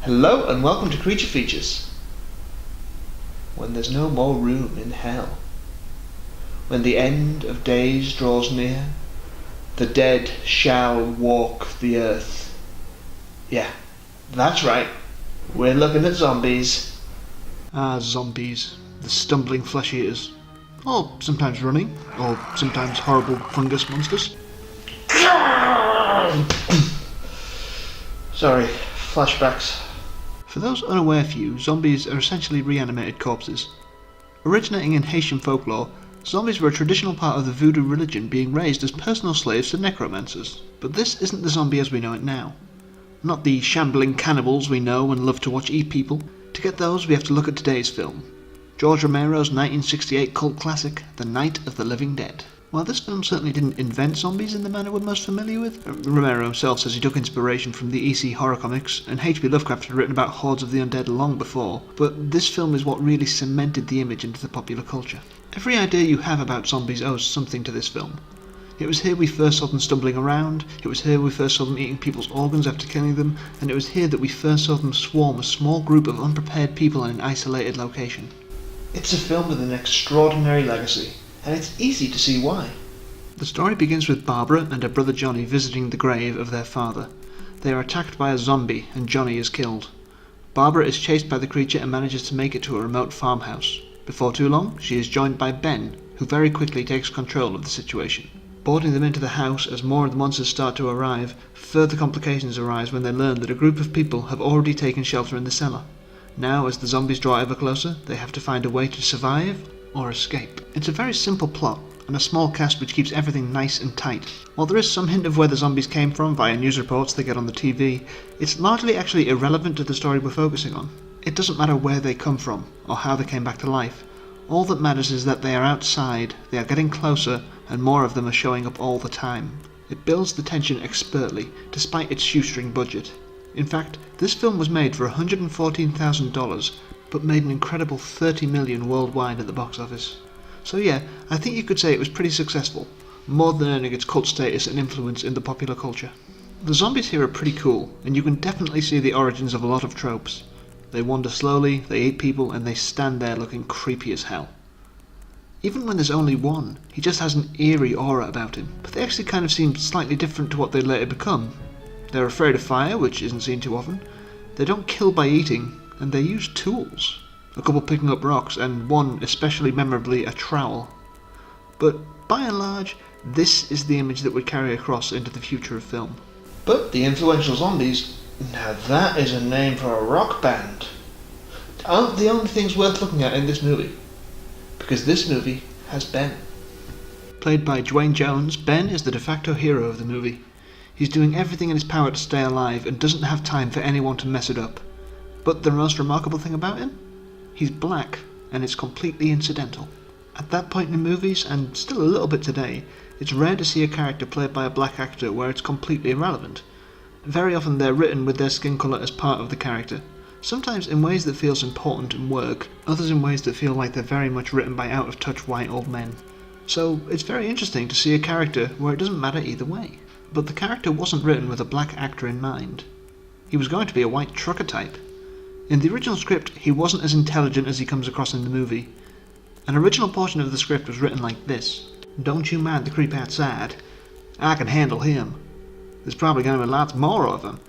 Hello and welcome to Creature Features. When there's no more room in hell, when the end of days draws near, the dead shall walk the earth. Yeah, that's right, we're looking at zombies. Zombies. The stumbling flesh eaters. Or sometimes running, or sometimes horrible fungus monsters. Sorry, flashbacks. For those unaware of you, zombies are essentially reanimated corpses. Originating in Haitian folklore, zombies were a traditional part of the voodoo religion, being raised as personal slaves to necromancers. But this isn't the zombie as we know it now. Not the shambling cannibals we know and love to watch eat people. To get those, we have to look at today's film. George Romero's 1968 cult classic, The Night of the Living Dead. While this film certainly didn't invent zombies in the manner we're most familiar with, Romero himself says he took inspiration from the EC horror comics, and H.P. Lovecraft had written about hordes of the undead long before, but this film is what really cemented the image into the popular culture. Every idea you have about zombies owes something to this film. It was here we first saw them stumbling around, it was here we first saw them eating people's organs after killing them, and it was here that we first saw them swarm a small group of unprepared people in an isolated location. It's a film with an extraordinary legacy, and it's easy to see why. The story begins with Barbara and her brother Johnny visiting the grave of their father. They are attacked by a zombie and Johnny is killed. Barbara is chased by the creature and manages to make it to a remote farmhouse. Before too long, she is joined by Ben, who very quickly takes control of the situation. Boarding them into the house as more of the monsters start to arrive, further complications arise when they learn that a group of people have already taken shelter in the cellar. Now, as the zombies draw ever closer, they have to find a way to survive or escape. It's a very simple plot, and a small cast which keeps everything nice and tight. While there is some hint of where the zombies came from via news reports they get on the TV, it's largely actually irrelevant to the story we're focusing on. It doesn't matter where they come from, or how they came back to life. All that matters is that they are outside, they are getting closer, and more of them are showing up all the time. It builds the tension expertly, despite its shoestring budget. In fact, this film was made for $114,000, but made an incredible $30 million worldwide at the box office. So yeah, I think you could say it was pretty successful, more than earning its cult status and influence in the popular culture. The zombies here are pretty cool, and you can definitely see the origins of a lot of tropes. They wander slowly, they eat people, and they stand there looking creepy as hell. Even when there's only one, he just has an eerie aura about him, but they actually kind of seem slightly different to what they later become. They're afraid of fire, which isn't seen too often. They don't kill by eating, and they use tools. A couple picking up rocks, and one, especially memorably, a trowel. But by and large, this is the image that would carry across into the future of film. But the influential zombies, now that is a name for a rock band, aren't the only things worth looking at in this movie. Because this movie has Ben. Played by Dwayne Jones, Ben is the de facto hero of the movie. He's doing everything in his power to stay alive and doesn't have time for anyone to mess it up. But the most remarkable thing about him? He's black, and it's completely incidental. At that point in movies, and still a little bit today, it's rare to see a character played by a black actor where it's completely irrelevant. Very often they're written with their skin colour as part of the character, sometimes in ways that feels important and work, others in ways that feel like they're very much written by out-of-touch white old men. So it's very interesting to see a character where it doesn't matter either way. But the character wasn't written with a black actor in mind. He was going to be a white trucker type. In the original script, he wasn't as intelligent as he comes across in the movie. An original portion of the script was written like this: "Don't you mind the creep outside. I can handle him. There's probably going to be lots more of them.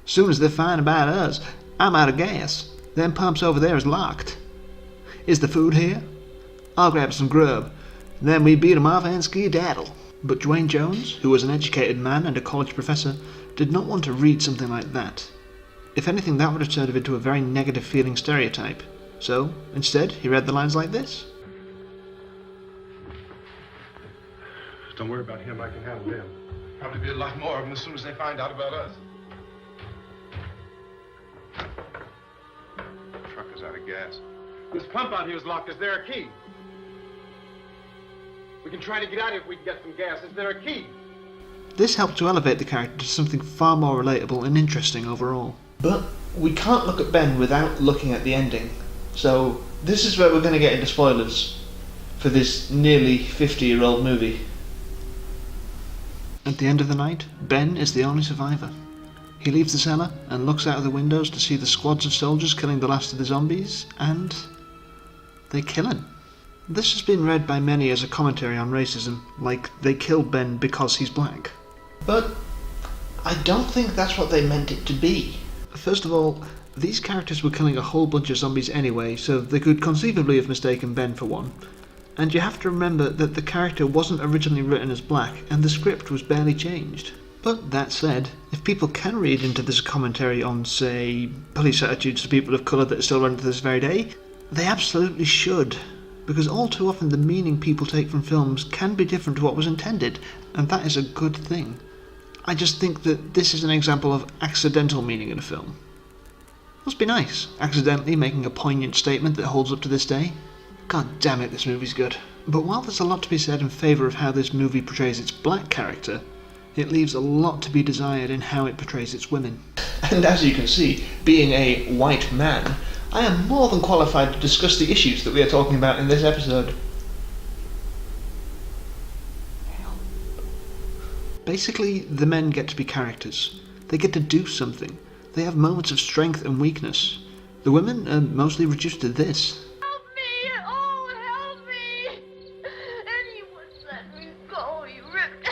Soon as they find about us, I'm out of gas. Them pumps over there is locked. Is the food here? I'll grab some grub. Then we beat 'em off and skedaddle." But Dwayne Jones, who was an educated man and a college professor, did not want to read something like that. If anything, that would have turned him into a very negative feeling stereotype. So, instead, he read the lines like this. Don't worry about him, I can handle him. Probably be a lot more of them as soon as they find out about us. Truck is out of gas. This pump out here is locked. Is there a key? We can try to get out if we can get some gas. Is there a key? This helped to elevate the character to something far more relatable and interesting overall. But we can't look at Ben without looking at the ending. So this is where we're going to get into spoilers for this nearly 50-year-old movie. At the end of the night, Ben is the only survivor. He leaves the cellar and looks out of the windows to see the squads of soldiers killing the last of the zombies, and they kill him. This has been read by many as a commentary on racism, like they killed Ben because he's black. But I don't think that's what they meant it to be. First of all, these characters were killing a whole bunch of zombies anyway, so they could conceivably have mistaken Ben for one. And you have to remember that the character wasn't originally written as black, and the script was barely changed. But that said, if people can read into this a commentary on, say, police attitudes to people of colour that are still running to this very day, they absolutely should. Because all too often the meaning people take from films can be different to what was intended, and that is a good thing. I just think that this is an example of accidental meaning in a film. Must be nice, accidentally making a poignant statement that holds up to this day. God damn it, this movie's good. But while there's a lot to be said in favour of how this movie portrays its black character, it leaves a lot to be desired in how it portrays its women. And as you can see, being a white man, I am more than qualified to discuss the issues that we are talking about in this episode. Basically, the men get to be characters. They get to do something. They have moments of strength and weakness. The women are mostly reduced to this. Help me! Oh, help me! Anyone let me go, you ripped...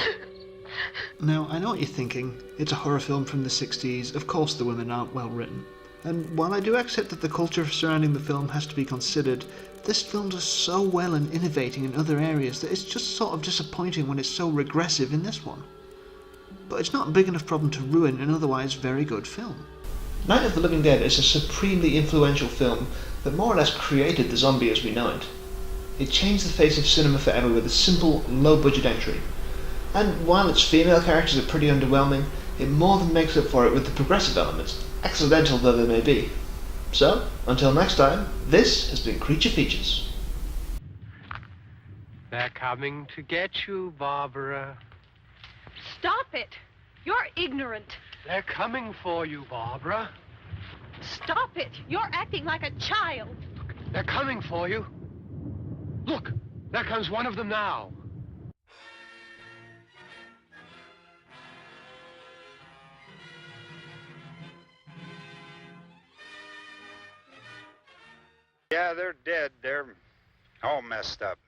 Now, I know what you're thinking. It's a horror film from the 60s. Of course the women aren't well written. And while I do accept that the culture surrounding the film has to be considered, this film does so well in innovating in other areas that it's just sort of disappointing when it's so regressive in this one. But it's not a big enough problem to ruin an otherwise very good film. Night of the Living Dead is a supremely influential film that more or less created the zombie as we know it. It changed the face of cinema forever with a simple, low-budget entry. And while its female characters are pretty underwhelming, it more than makes up for it with the progressive elements, accidental though they may be. So, until next time, this has been Creature Features. They're coming to get you, Barbara. Stop it! You're ignorant. They're coming for you, Barbara. Stop it! You're acting like a child. They're coming for you. Look, there comes one of them now. Yeah, they're dead. They're all messed up.